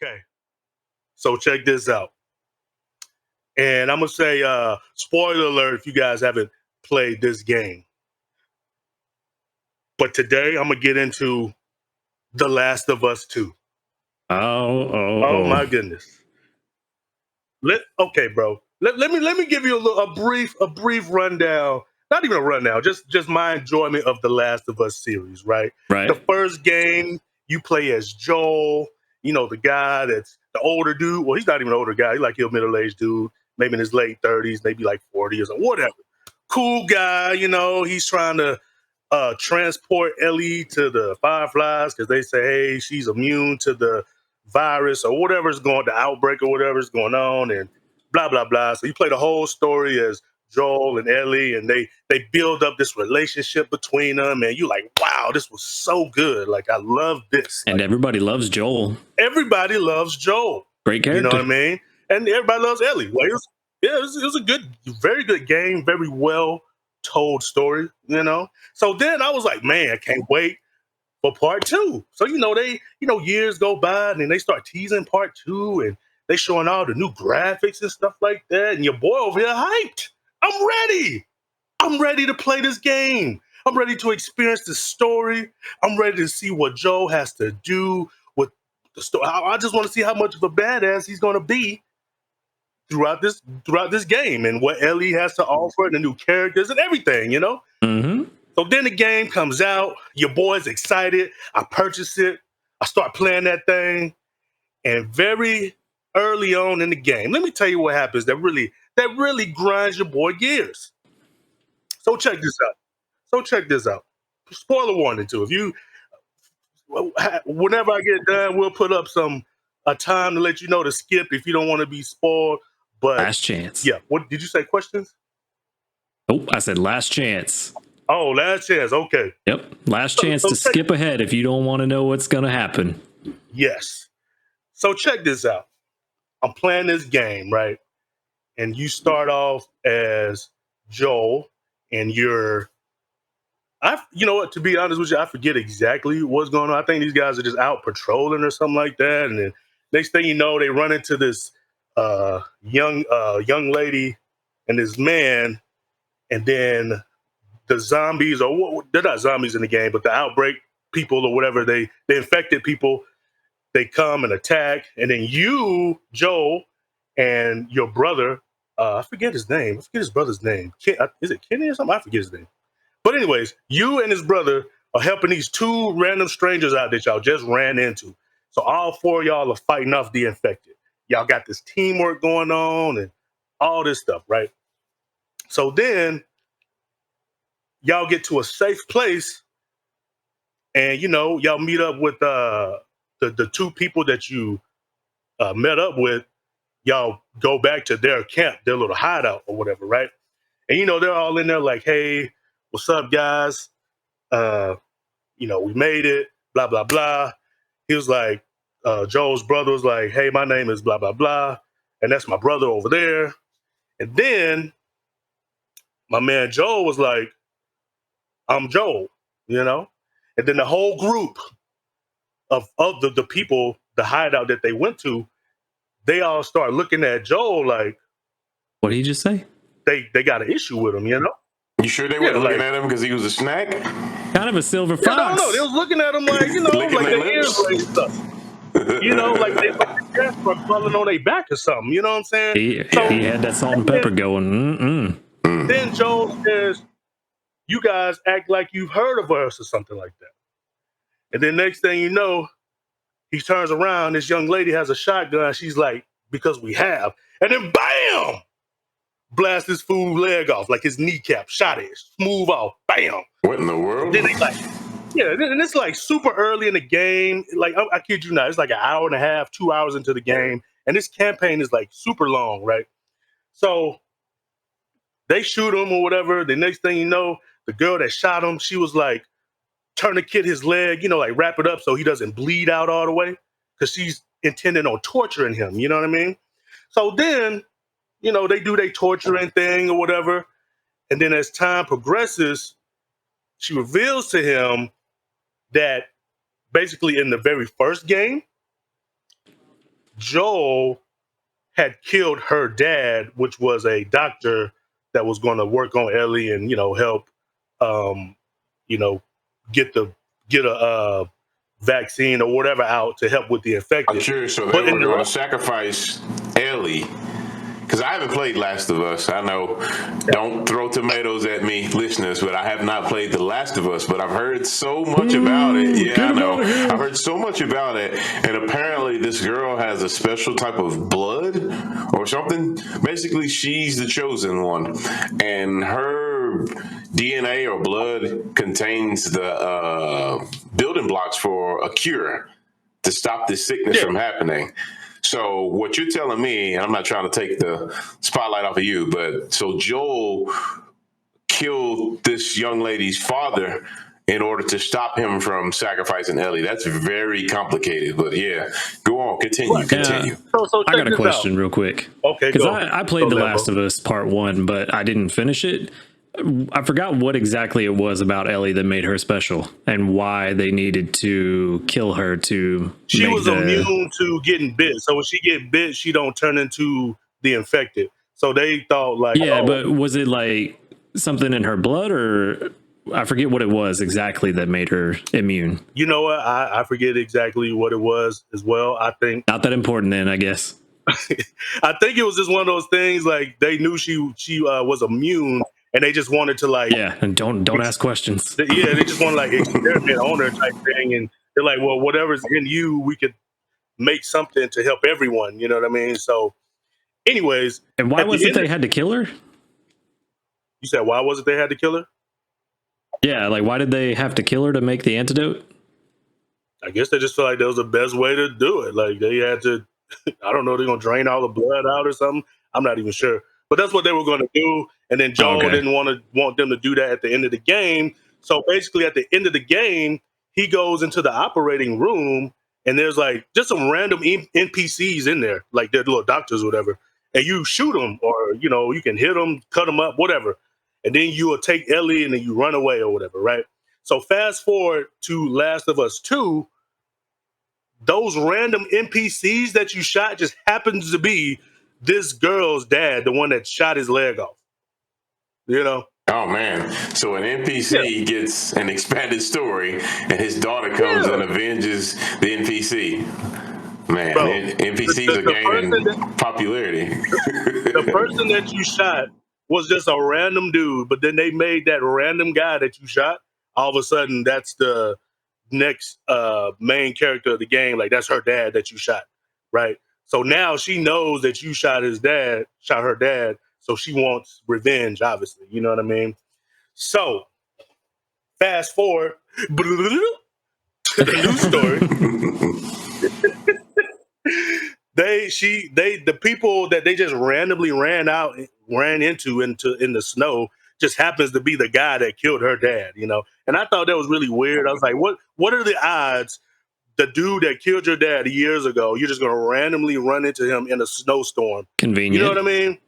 Okay, so check this out. And I'm gonna say, spoiler alert if you guys haven't played this game. But today I'm gonna get into The Last of Us 2. Oh my goodness. Okay, bro. Let me give you a brief rundown. Not even a rundown, just my enjoyment of the Last of Us series, right? Right. The first game, you play as Joel, the guy that's the older dude. Well, he's not even an older guy, he's like a middle-aged dude, maybe in his late 30s, maybe like 40 or something, whatever. Cool guy, he's trying to transport Ellie to the Fireflies because they say, hey, she's immune to the virus or the outbreak or whatever's going on, and blah, blah, blah. So you play the whole story as Joel and Ellie, and they build up this relationship between them, and you're like, wow, this was so good. Like, I love this. And everybody loves Joel. Everybody loves Joel. Great character. You know what I mean? And everybody loves Ellie. Well, it was a good, very good game, very well told story, So then I was like, man, I can't wait for part 2. So, years go by and then they start teasing part 2 and they showing all the new graphics and stuff like that. And your boy over here hyped. I'm ready. I'm ready to play this game. I'm ready to experience the story. I'm ready to see what Joe has to do with the story. I just want to see how much of a badass he's going to be throughout this game and what Ellie has to offer and the new characters and everything, Mm-hmm. So then the game comes out. Your boy's excited. I purchase it. I start playing that thing. And very early on in the game, let me tell you what happens that really grinds your boy gears. So check this out. Spoiler warning too. Whenever I get done, we'll put up a time to let you know to skip if you don't want to be spoiled. But last chance. Yeah. What did you say? Questions? Oh, I said last chance. Oh, last chance. Okay. Yep. Last chance to skip ahead if you don't want to know what's going to happen. Yes. So check this out. I'm playing this game, right? And you start off as Joel, and you know what? To be honest with you, I forget exactly what's going on. I think these guys are just out patrolling or something like that. And then next thing you know, they run into this young lady and this man, and then the zombies, they're not zombies in the game, but the outbreak people or whatever, the infected people, they come and attack, and then you, Joel, and your brother, I forget his name. I forget his brother's name. Is it Kenny or something? I forget his name. But anyways, you and his brother are helping these 2 random strangers out that y'all just ran into. So all 4 of y'all are fighting off the infected. Y'all got this teamwork going on and all this stuff, right? So then y'all get to a safe place, and y'all meet up with the 2 people that you met up with. Y'all go back to their camp, their little hideout or whatever, right? And they're all in there like, hey, what's up, guys? We made it, blah, blah, blah. He was like, Joel's brother was like, hey, my name is blah, blah, blah. And that's my brother over there. And then my man Joel was like, I'm Joel, And then the whole group of the people, the hideout that they went to, they all start looking at Joel like, what did he just say? They got an issue with him, You sure they weren't looking at him because he was a snack? Kind of a silver fox. I don't know. They was looking at him like, like their ears raised up. Like their chest were crawling on their back or something. You know what I'm saying? He had that salt and pepper going. Then Joel says, you guys act like you've heard of us or something like that. And then next thing you know, he turns around. This young lady has a shotgun. She's like, because we have. And then bam! Blast this fool's leg off, like his kneecap, shot it, smooth off, bam. What in the world? Then they and it's like super early in the game. Like, I kid you not, it's like an hour and a half, 2 hours into the game. And this campaign is like super long, right? So they shoot him or whatever. The next thing you know, the girl that shot him, she was like, tourniquet his leg, like wrap it up so he doesn't bleed out all the way, because she's intending on torturing him, you know what I mean? So then, they do their torturing thing or whatever. And then as time progresses, she reveals to him that basically in the very first game, Joel had killed her dad, which was a doctor that was going to work on Ellie and help, you know, get a vaccine or whatever out to help with the I'm infected. curious. So they But were in the going to sacrifice Ellie. Because I haven't played Last of Us. I know, don't throw tomatoes at me, listeners, but I have not played The Last of Us. But I've heard so much about it. Yeah, I know. I've heard so much about it. And apparently this girl has a special type of blood or something. Basically, she's the chosen one. And her DNA or blood contains the building blocks for a cure to stop this sickness from happening. So what you're telling me, and I'm not trying to take the spotlight off of you, but so Joel killed this young lady's father in order to stop him from sacrificing Ellie. That's very complicated, but yeah, go on, continue. So I check got a this question out. real quick. Okay, Because go. I played The Last of Us Part 1, but I didn't finish it. I forgot what exactly it was about Ellie that made her special and why they needed to kill her to She make was immune to getting bit. So when she get bit, she don't turn into the infected. So they thought like, Yeah, but was it like something in her blood, or I forget what it was exactly that made her immune? You know what? I forget exactly what it was as well. I think Not that important then, I guess. I think it was just one of those things like they knew she was immune and they just wanted to like and don't ask questions. Yeah, they just want to like experiment on her type thing, and they're like, well, whatever's in you, we could make something to help everyone. You know what I mean? So, anyways, and why was it they had to kill her? You said why was it they had to kill her? Yeah, like why did they have to kill her to make the antidote? I guess they just felt like that was the best way to do it. Like they had to, I don't know, they're gonna drain all the blood out or something. I'm not even sure, but that's what they were gonna do. And then Joel didn't want them to do that at the end of the game. So basically, at the end of the game, he goes into the operating room, and there's like just some random NPCs in there, like they're little doctors or whatever. And you shoot them, or you can hit them, cut them up, whatever. And then you will take Ellie, and then you run away or whatever, right? So fast forward to Last of Us 2. Those random NPCs that you shot just happens to be this girl's dad, the one that shot his leg off. Oh man! So an NPC gets an expanded story, and his daughter comes and avenges the NPC. Man, Bro, NPCs are gaining popularity. The person that you shot was just a random dude, but then they made that random guy that you shot. All of a sudden, that's the next main character of the game. Like that's her dad that you shot, right? So now she knows that you shot her dad. So she wants revenge, obviously. You know what I mean? So fast forward to the news story. The people that they just randomly ran into in the snow just happens to be the guy that killed her dad, And I thought that was really weird. I was like, what are the odds the dude that killed your dad years ago, you're just going to randomly run into him in a snowstorm? Convenient. You know what I mean?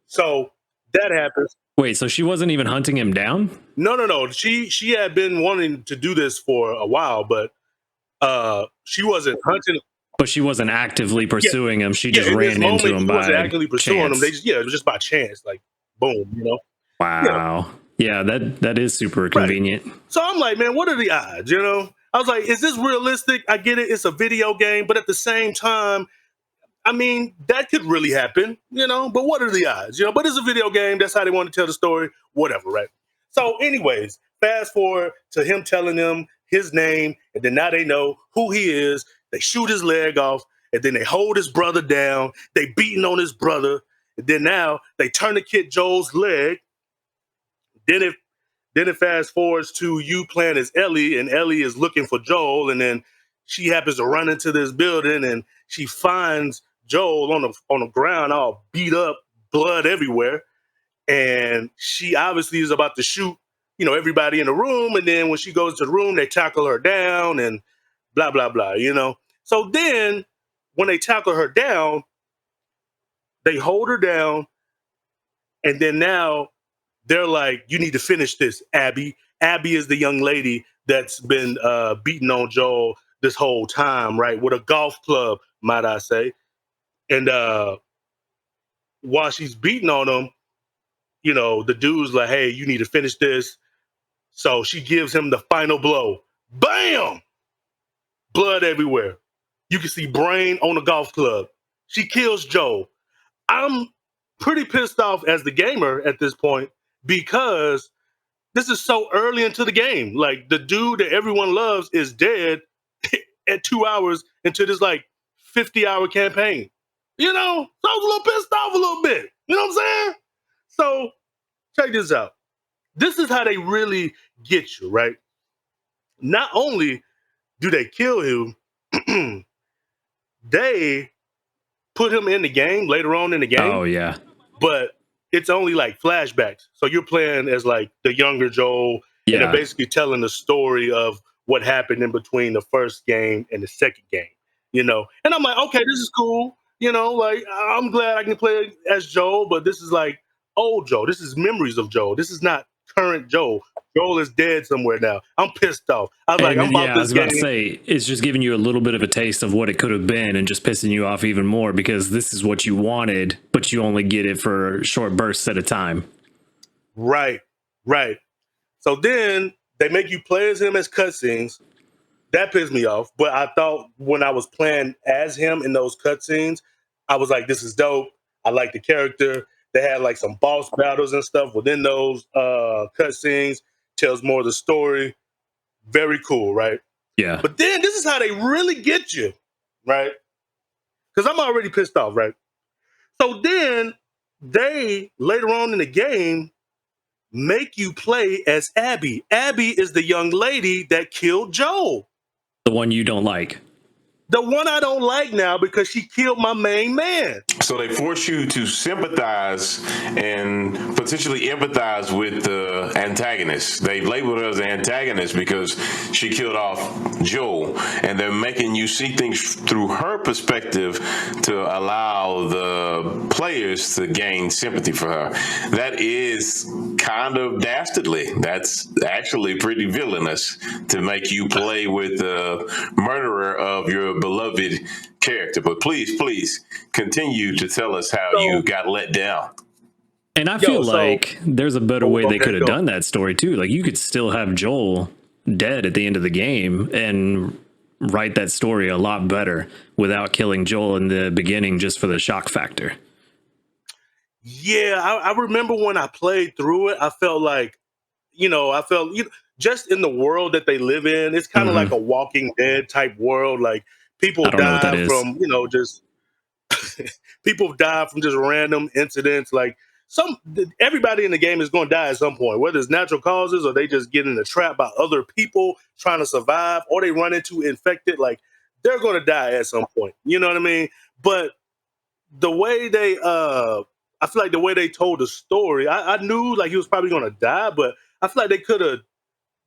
So that happens. Wait, so she wasn't even hunting him down? No. She had been wanting to do this for a while, but she wasn't hunting. But she wasn't actively pursuing him. She just ran into him by actively pursuing chance. him. They just, it was just by chance, like boom, Wow. Yeah, that is super convenient. Right. So I'm like, man, what are the odds? I was like, is this realistic? I get it. It's a video game, but at the same time, I mean, that could really happen, but what are the odds? But it's a video game. That's how they want to tell the story, whatever, right? So anyways, fast forward to him telling them his name, and then now they know who he is. They shoot his leg off, and then they hold his brother down. They beating on his brother, and then now they tourniquet Joel's leg. Then it fast forwards to you playing as Ellie, and Ellie is looking for Joel, and then she happens to run into this building, and she finds Joel on the ground, all beat up, blood everywhere, and she obviously is about to shoot, everybody in the room, and then when she goes to the room, they tackle her down, and blah blah blah, So then, when they tackle her down, they hold her down, and then now they're like, you need to finish this, Abby. Abby is the young lady that's been beating on Joel this whole time, right? With a golf club, might I say. And while she's beating on him, you know, the dude's like, hey, you need to finish this. So she gives him the final blow. Bam! Blood everywhere. You can see brain on the golf club. She kills Joel. I'm pretty pissed off as the gamer at this point because this is so early into the game. Like, the dude that everyone loves is dead at 2 hours into this like 50-hour campaign. You know, so I was a little pissed off a little bit. You know what I'm saying? So check this out. This is how they really get you, right? Not only do they kill him, they put him in the game later on in the game. Oh, yeah. But it's only like flashbacks. So you're playing as like the younger Joel, and they're basically telling the story of what happened in between the first game and the second game, you know? And I'm like, okay, this is cool. You know, like, I'm glad I can play as Joel, but this is like old Joel. This is memories of Joel. This is not current Joel. Joel is dead somewhere now. I'm pissed off. I was like, I'm about I was this about game. to say, it's just giving you a little bit of a taste of what it could have been and just pissing you off even more because this is what you wanted, but you only get it for short bursts at a time. Right, right. So then they make you play as him as cutscenes. That pissed me off. But I thought when I was playing as him in those cutscenes, I was like, this is dope. I like the character. They had like some boss battles and stuff within those cutscenes. Tells more of the story. Very cool, right? Yeah. But then this is how they really get you, right? Because I'm already pissed off, right? So then they, later on in the game, make you play as Abby. Abby is the young lady that killed Joel. The one you don't like. The one I don't like now because she killed my main man. So they force you to sympathize and potentially empathize with the antagonist. They labeled her as an antagonist because she killed off Joel, and they're making you see things through her perspective to allow the players to gain sympathy for her. That is kind of dastardly. That's actually pretty villainous to make you play with the murderer of your beloved character. But please continue to tell us how you got let down. And I feel like there's a better way they could have done that story too. Like, you could still have Joel dead at the end of the game and write that story a lot better without killing Joel in the beginning just for the shock factor. Yeah, I remember when I played through it, I felt like, just in the world that they live in, it's kind of like a Walking Dead type world. Like, people die from, just people die from just random incidents. Like, everybody in the game is going to die at some point, whether it's natural causes or they just get in a trap by other people trying to survive, or they run into infected. Like, they're going to die at some point. You know what I mean? But the way they, I feel like the way they told the story, I knew like he was probably going to die, but I feel like they could have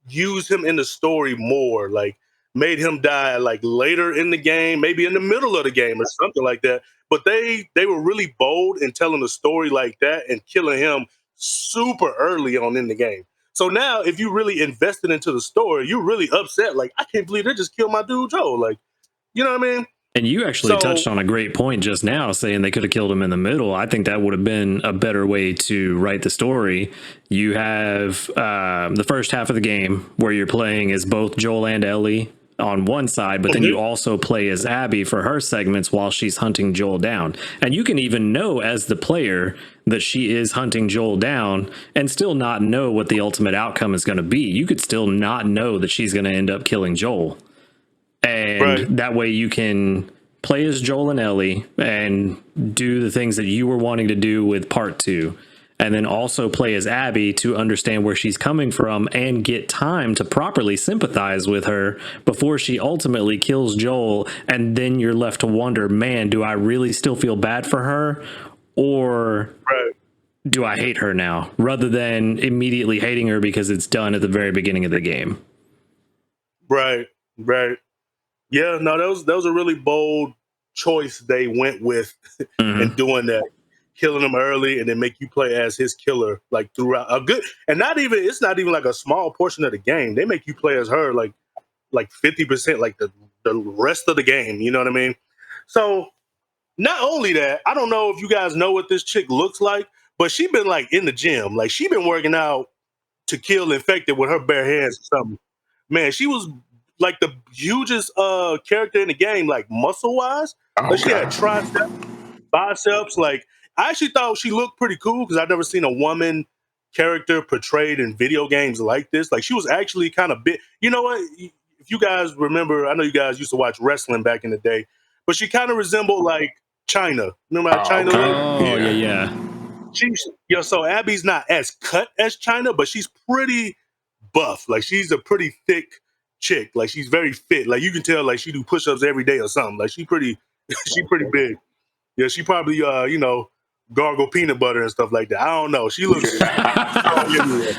used him in the story more, like made him die like later in the game, maybe in the middle of the game or something like that. But they were really bold in telling the story like that and killing him super early on in the game. So now if you really invested into the story, you're really upset. Like, I can't believe they just killed my dude Joe. Like, you know what I mean? And you actually touched on a great point just now, saying they could have killed him in the middle. I think that would have been a better way to write the story. You have the first half of the game where you're playing as both Joel and Ellie on one side, but then you also play as Abby for her segments while she's hunting Joel down. And you can even know as the player that she is hunting Joel down and still not know what the ultimate outcome is going to be. You could still not know that she's going to end up killing Joel. And that way you can play as Joel and Ellie and do the things that you were wanting to do with part 2. And then also play as Abby to understand where she's coming from and get time to properly sympathize with her before she ultimately kills Joel. And then you're left to wonder, man, do I really still feel bad for her? Or do I hate her now? Rather than immediately hating her because it's done at the very beginning of the game. Right. Yeah, no, that was a really bold choice they went with in doing that, killing him early and then make you play as his killer like throughout a good, and it's not even like a small portion of the game. They make you play as her like 50%, like the rest of the game. You know what I mean? So not only that, I don't know if you guys know what this chick looks like, but she been like in the gym. Like she been working out to kill infected with her bare hands or something. Man, she was like the hugest character in the game, like muscle wise. Like she had Okay. triceps, biceps. Like I actually thought she looked pretty cool because I've never seen a woman character portrayed in video games like this. Like she was actually kind of big. You know what? If you guys remember, I know you guys used to watch wrestling back in the day, but she kind of resembled like China. Remember how China Okay. looked? Oh yeah. So Abby's not as cut as China, but she's pretty buff. Like she's a pretty thick chick. Like she's very fit. Like you can tell like she do push-ups every day or something. Like she pretty she pretty big. Yeah, she probably gargle peanut butter and stuff like that. I don't know. She looks strong anyway.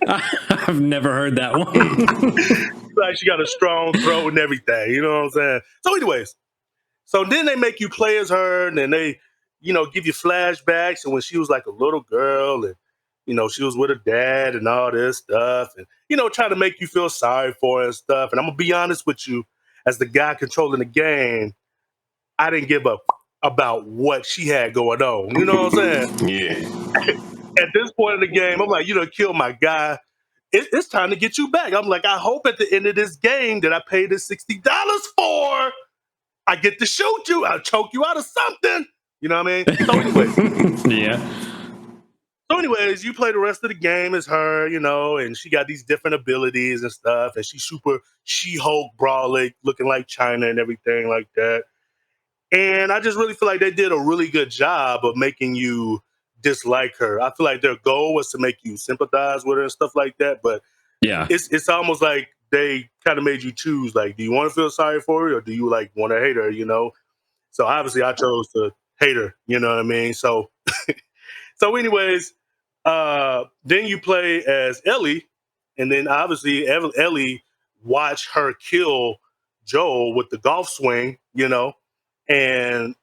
I've never heard that one. Like she got a strong throat and everything. You know what I'm saying? So anyways, so then they make you play as her, and then they, give you flashbacks and when she was like a little girl, and she was with her dad and all this stuff, and try to make you feel sorry for her and stuff. And I'm gonna be honest with you, as the guy controlling the game, I didn't give up about what she had going on. You know what I'm saying? Yeah. At this point in the game, I'm like, killed my guy. It's time to get you back. I'm like, I hope at the end of this game that I paid this $60 for, I get to shoot you. I'll choke you out of something. You know what I mean? So anyways. Yeah. So anyways, you play the rest of the game as her, and she got these different abilities and stuff. And she's super She-Hulk brolic, looking like China and everything like that. And I just really feel like they did a really good job of making you dislike her. I feel like their goal was to make you sympathize with her and stuff like that. But Yeah. it's almost like they kind of made you choose, like, do you want to feel sorry for her or do you like want to hate her, So obviously I chose to hate her, you know what I mean? So so anyways, then you play as Ellie, and then obviously Ellie watched her kill Joel with the golf swing, and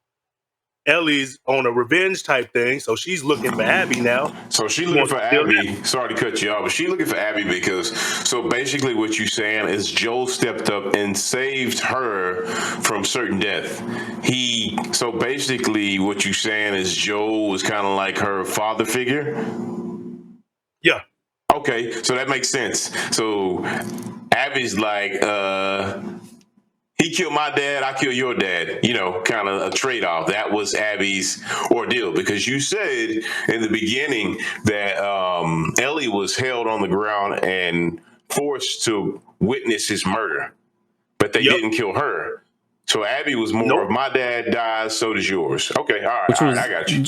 Ellie's on a revenge type thing, so she's looking for Abby now. So she looking for Abby. Sorry to cut you off, but she looking for Abby because so basically what you're saying is Joel stepped up and saved her from certain death. So basically what you're saying is Joel was kind of like her father figure. Yeah. Okay, so that makes sense. So Abby's like, he killed my dad, I kill your dad, kind of a trade-off. That was Abby's ordeal because you said in the beginning that Ellie was held on the ground and forced to witness his murder, but they didn't kill her. So Abby was more of my dad dies, so does yours. Okay, all right, I got you.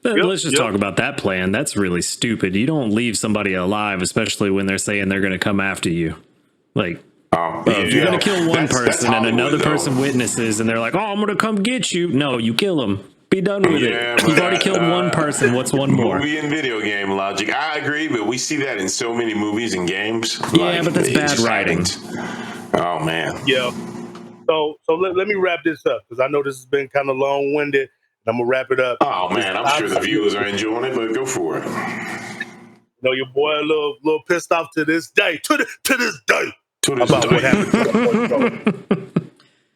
Let's just talk about that plan. That's really stupid. You don't leave somebody alive, especially when they're saying they're going to come after you. Like, if you're going to kill one person and another person witnesses and they're like, oh, I'm going to come get you. No, you kill them. Be done with it. You've already killed one person. What's one more? Movie and video game logic. I agree, but we see that in so many movies and games. Yeah, but that's bad writing. Oh, man. Yeah. So let me wrap this up because I know this has been kind of long-winded. I'm going to wrap it up. Oh, man, I'm sure the viewers are enjoying it, but go for it. Your boy a little pissed off to this day. To this day. About what happened.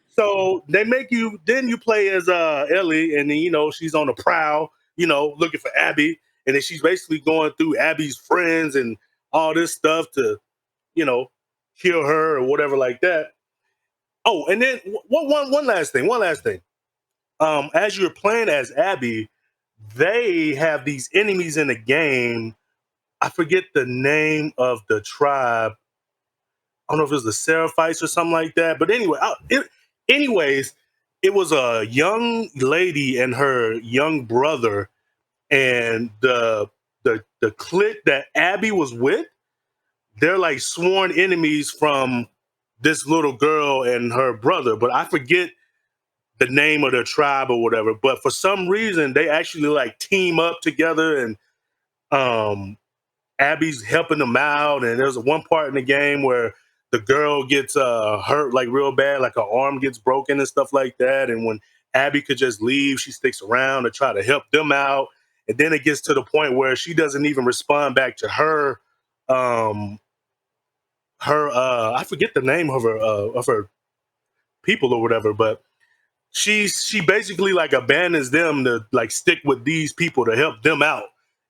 So they make you, then you play as Ellie, and then, she's on the prowl, looking for Abby. And then she's basically going through Abby's friends and all this stuff to, kill her or whatever like that. Oh, and then one last thing. As you're playing as Abby, they have these enemies in the game. I forget the name of the tribe. I don't know if it was the Seraphites or something like that. But anyway, it was a young lady and her young brother, and the clique that Abby was with, they're like sworn enemies from this little girl and her brother. But I forget the name of their tribe or whatever. But for some reason, they actually like team up together, and Abby's helping them out. And there's one part in the game where the girl gets hurt like real bad, like her arm gets broken and stuff like that. And when Abby could just leave, she sticks around to try to help them out. And then it gets to the point where she doesn't even respond back to her. I forget the name of her people or whatever, but she basically like abandons them to like stick with these people to help them out,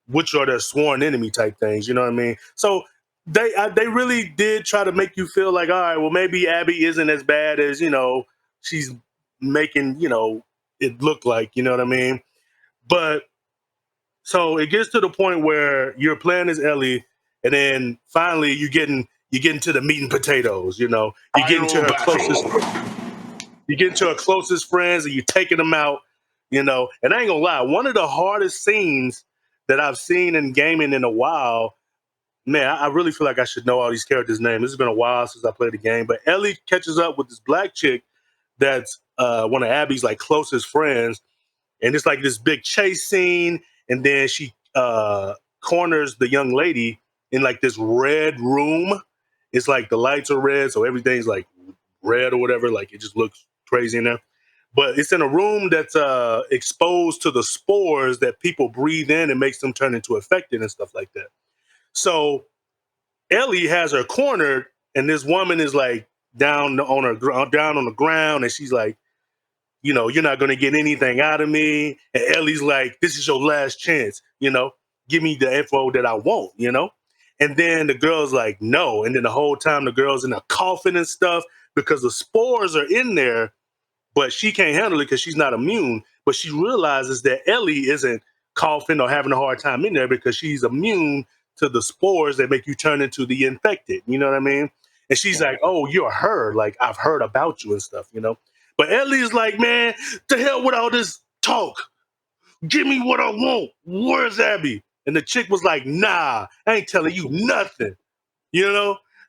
which are their sworn enemy type things. You know what I mean? So they really did try to make you feel like, all right, well maybe Abby isn't as bad as she's making it look like. You know what I mean? But so it gets to the point where you're playing as Ellie, and then finally you're getting to the meat and potatoes. You get into her closest. You get into her closest friends and you're taking them out, And I ain't gonna lie, one of the hardest scenes that I've seen in gaming in a while, man, I really feel like I should know all these characters' names. This has been a while since I played the game, but Ellie catches up with this black chick that's one of Abby's like closest friends, and it's like this big chase scene, and then she corners the young lady in like this red room. It's like the lights are red, so everything's like red or whatever. Like it just looks crazy in there. But it's in a room that's exposed to the spores that people breathe in and makes them turn into infected and stuff like that. So Ellie has her cornered, and this woman is like down on the ground, and she's like, you're not going to get anything out of me. And Ellie's like, this is your last chance, give me the info that I want, And then the girl's like, no. And then the whole time the girl's in a coffin and stuff because the spores are in there, but she can't handle it because she's not immune. But she realizes that Ellie isn't coughing or having a hard time in there because she's immune to the spores that make you turn into the infected. You know what I mean? And she's like, oh, you're her. Like, I've heard about you and stuff, But Ellie's like, man, to hell with all this talk. Give me what I want. Where's Abby? And the chick was like, nah, I ain't telling you nothing.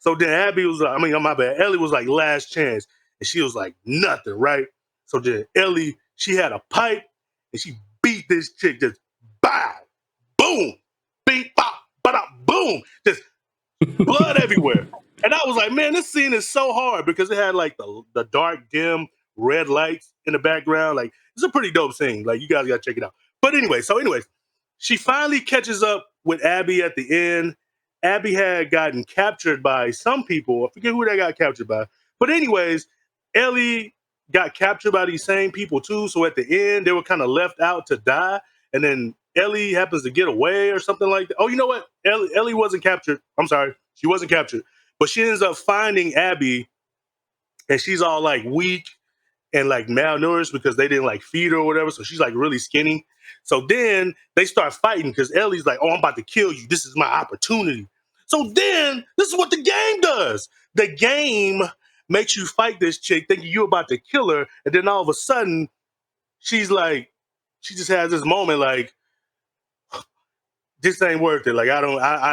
So then Abby was like, my bad. Ellie was like, last chance. And she was like, nothing, right? So then Ellie, she had a pipe and she beat this chick just bow, boom, bing, bop, ba boom, just blood everywhere. And I was like, man, this scene is so hard because it had like the dark, dim, red lights in the background. Like, it's a pretty dope scene. Like, you guys got to check it out. But anyways, she finally catches up with Abby at the end. Abby had gotten captured by some people. I forget who they got captured by. But anyways, Ellie got captured by these same people too. So at the end, they were kind of left out to die. And then Ellie happens to get away or something like that. Oh, you know what? Ellie wasn't captured. I'm sorry. She wasn't captured. But she ends up finding Abby, and she's all like weak and like malnourished because they didn't like feed her or whatever. So she's like really skinny. So then they start fighting because Ellie's like, oh, I'm about to kill you. This is my opportunity. So then this is what the game does. The game makes you fight this chick thinking you're about to kill her. And then all of a sudden, she's like, she just has this moment like, this ain't worth it. Like, I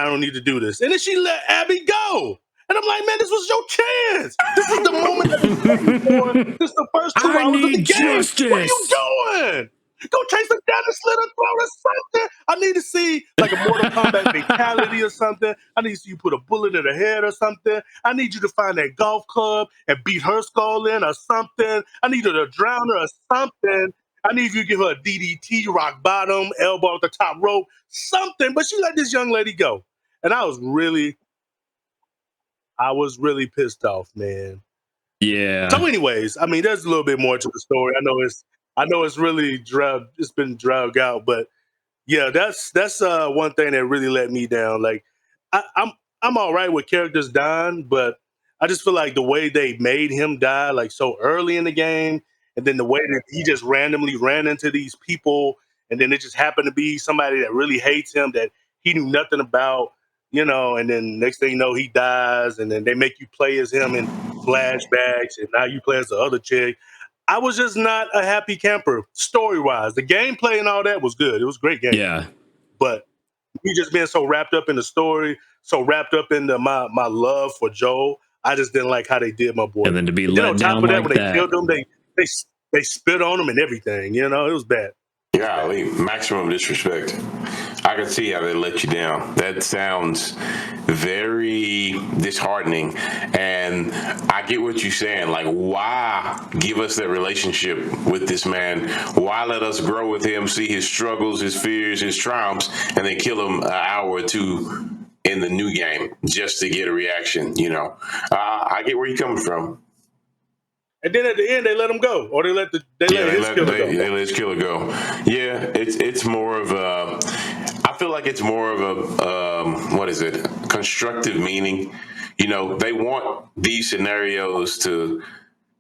don't need to do this. And then she let Abby go. And I'm like, man, this was your chance. This is the moment that you're waiting for. This is the first 2 hours of the game. Justice. What are you doing? Go chase her down the slit her throat or something. I need to see like a Mortal Kombat fatality or something. I need to see you put a bullet in her head or something. I need you to find that golf club and beat her skull in or something. I need you to drown her or something. I need you to give her a DDT, rock bottom, elbow at the top rope, something. But she let this young lady go. And I was really pissed off, man. Yeah. So anyways, there's a little bit more to the story. I know it's really it's been dragged out, but yeah, that's one thing that really let me down. Like I'm all right with characters dying, but I just feel like the way they made him die like so early in the game, and then the way that he just randomly ran into these people, and then it just happened to be somebody that really hates him that he knew nothing about, and then next thing you know, he dies, and then they make you play as him in flashbacks, and now you play as the other chick. I was just not a happy camper story-wise. The gameplay and all that was good. It was a great game. Yeah. But me just being so wrapped up in the story, so wrapped up in my love for Joel, I just didn't like how they did my boy. And then to be let down like when they killed him, they spit on him and everything. It was bad. Yeah, maximum disrespect. I can see how they let you down. That sounds very disheartening. And I get what you're saying. Like, why give us that relationship with this man? Why let us grow with him, see his struggles, his fears, his triumphs, and then kill him an hour or two in the new game just to get a reaction? I get where you're coming from. And then at the end, they let him go, or they let the They Yeah, let his killer go. they let his killer go. Yeah, it's more of a. I feel like it's more of a what is it? Constructive meaning. You know, they want these scenarios to,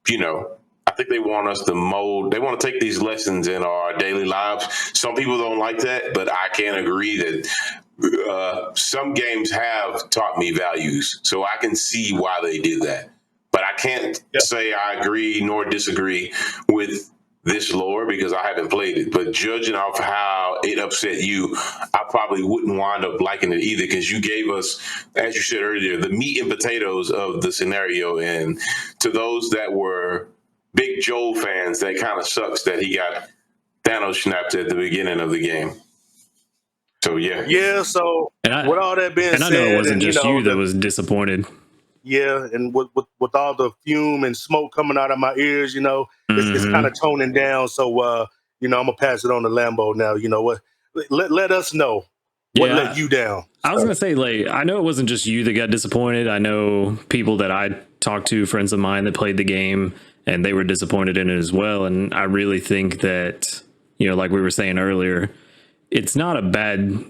you know, I think they want us to mold. They want to take these lessons in our daily lives. Some people don't like that, but I can agree that some games have taught me values, so I can see why they did that. But I can't say I agree nor disagree with this lore because I haven't played it. But judging off how it upset you, I probably wouldn't wind up liking it either because you gave us, as you said earlier, the meat and potatoes of the scenario. And to those that were big Joel fans, that kind of sucks that he got Thanos snapped at the beginning of the game. So Yeah. So with all that being and I know it said, wasn't and just you that was disappointed. Yeah, and with all the fume and smoke coming out of my ears, you know, it's kind of toning down. So you know, I'm gonna pass it on to Lambo now. You know what? Let us know what let you down. I was gonna say, like, I know it wasn't just you that got disappointed. I know people that I talked to, friends of mine that played the game, and they were disappointed in it as well. And I really think that, you know, like we were saying earlier, it's not a bad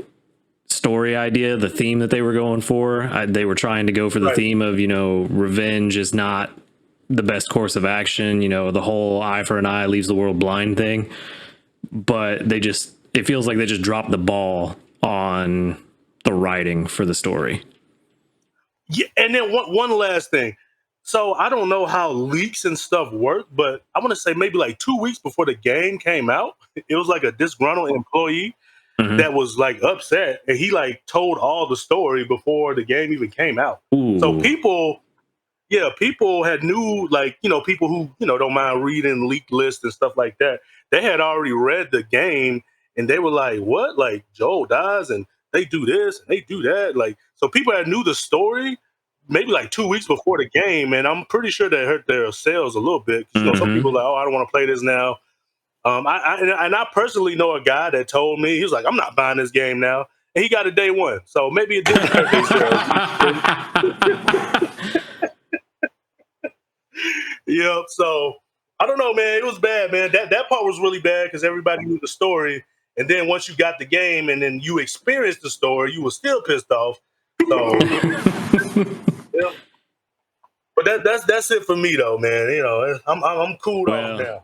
story idea, the theme that they were going for. They were trying to go for the theme of, you know, revenge is not the best course of action, you know, the whole eye for an eye leaves the world blind thing. But it feels like they just dropped the ball on the writing for the story. Yeah, and then one last thing. So I don't know how leaks and stuff work, but I want to say maybe like 2 weeks before the game came out, it was like a disgruntled employee that was like upset, and he like told all the story before the game even came out. Ooh. So people had knew, like, you know, people who, you know, don't mind reading leaked lists and stuff like that. They had already read the game, and they were like, "What? Like Joel dies, and they do this and they do that." Like, so people had knew the story maybe like 2 weeks before the game, and I'm pretty sure that hurt their sales a little bit. You know, some people are like, "Oh, I don't want to play this now." I personally know a guy that told me, he was like, "I'm not buying this game now," and he got it day one. So maybe it didn't hurt their sales. Yep. So I don't know, man. It was bad, man. That part was really bad because everybody knew the story, and then once you got the game and then you experienced the story, you were still pissed off. So, yeah. But that's it for me, though, man. You know, I'm cooled off now.